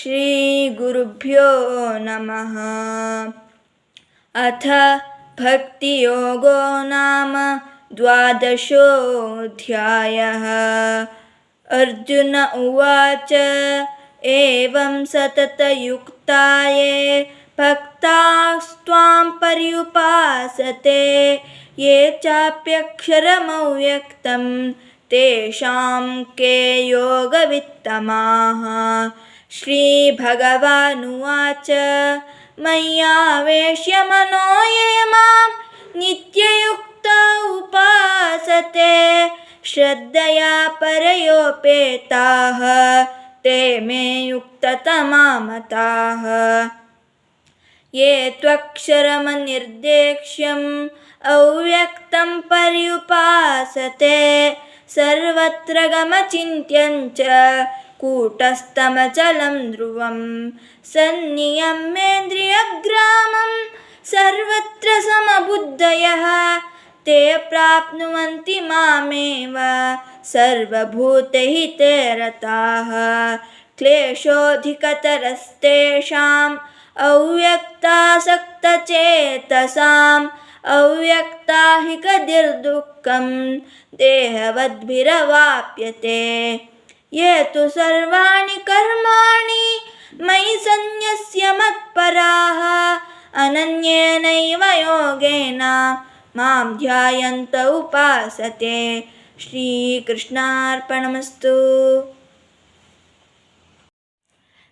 श्रीगुरुभ्यो नमः। अथ भक्तियोगो नाम द्वादशोऽध्यायः। अर्जुन उवाच एवं सततयुक्ता ये भक्तास्त्वां पर्युपासते ये चाप्यक्षरमव्यक्तं तेषां के योगवित्तमाः। श्रीभगवानुवाच मय्यावेश्य मनो ये मां नित्ययुक्ता उपासते श्रद्धया परयोपेताः ते मे युक्ततमा मताः। ये त्वक्षरमनिर्देक्ष्यम् अव्यक्तं पर्युपासते सर्वत्र गमचिन्त्यं च कूटस्थमचलं ध्रुवं सन्नियम्येन्द्रियग्रामं सर्वत्र समबुद्धयः ते प्राप्नुवन्ति मामेव सर्वभूतहिते रताः। क्लेशोऽधिकतरस्तेषाम् अव्यक्तासक्तचेतसाम् अव्यक्ता हि गतिर्दुःखं देहवद्भिरवाप्यते। ये तु सर्वाणि कर्माणि मयि सन्न्यस्य मत्पराः अनन्येनैव योगेन मां ध्यायन्त उपासते। ಶ್ರೀಕೃಷ್ಣಾರ್ಪಣಮಸ್ತು.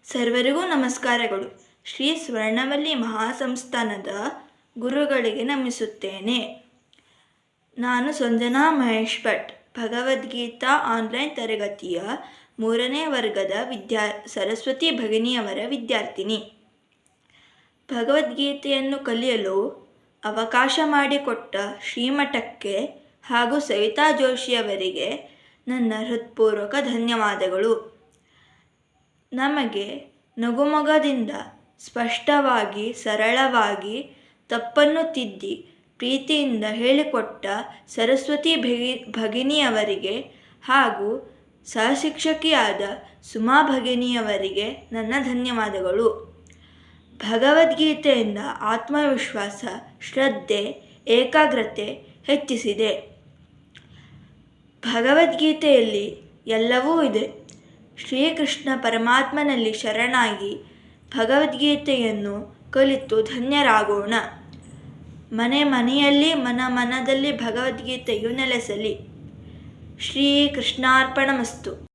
ಸರ್ವರಿಗೂ ನಮಸ್ಕಾರಗಳು. ಶ್ರೀ ಸ್ವರ್ಣವಲ್ಲಿ ಮಹಾಸಂಸ್ಥಾನದ ಗುರುಗಳಿಗೆ ನಮಿಸುತ್ತೇನೆ. ನಾನು ಸಂಜನಾ ಮಹೇಶ್ ಭಟ್, ಭಗವದ್ಗೀತಾ ಆನ್ಲೈನ್ ತರಗತಿಯ 3ನೇ ವರ್ಗದ ಸರಸ್ವತಿ ಭಗಿನಿಯವರ ವಿದ್ಯಾರ್ಥಿನಿ. ಭಗವದ್ಗೀತೆಯನ್ನು ಕಲಿಯಲು ಅವಕಾಶ ಮಾಡಿಕೊಟ್ಟ ಶ್ರೀಮಠಕ್ಕೆ ಹಾಗೂ ಸವಿತಾ ಜೋಶಿಯವರಿಗೆ ನನ್ನ ಹೃತ್ಪೂರ್ವಕ ಧನ್ಯವಾದಗಳು. ನಮಗೆ ನಗುಮೊಗದಿಂದ ಸ್ಪಷ್ಟವಾಗಿ ಸರಳವಾಗಿ ತಪ್ಪನ್ನು ತಿದ್ದಿ ಪ್ರೀತಿಯಿಂದ ಹೇಳಿಕೊಟ್ಟ ಸರಸ್ವತಿ ಭಗಿನಿಯವರಿಗೆ ಹಾಗೂ ಸಹಶಿಕ್ಷಕಿಯಾದ ಸುಮಾ ಭಗಿನಿಯವರಿಗೆ ನನ್ನ ಧನ್ಯವಾದಗಳು. ಭಗವದ್ಗೀತೆಯಿಂದ ಆತ್ಮವಿಶ್ವಾಸ, ಶ್ರದ್ಧೆ, ಏಕಾಗ್ರತೆ ಹೆಚ್ಚಿಸಿದೆ. ಭಗವದ್ಗೀತೆಯಲ್ಲಿ ಎಲ್ಲವೂ ಇದೆ. ಶ್ರೀಕೃಷ್ಣ ಪರಮಾತ್ಮನಲ್ಲಿ ಶರಣಾಗಿ ಭಗವದ್ಗೀತೆಯನ್ನು ಕಲಿತು ಧನ್ಯರಾಗೋಣ. ಮನೆ ಮನೆಯಲ್ಲಿ ಮನದಲ್ಲಿ ಭಗವದ್ಗೀತೆಯು ನೆಲೆಸಲಿ. ಶ್ರೀಕೃಷ್ಣಾರ್ಪಣಮಸ್ತು.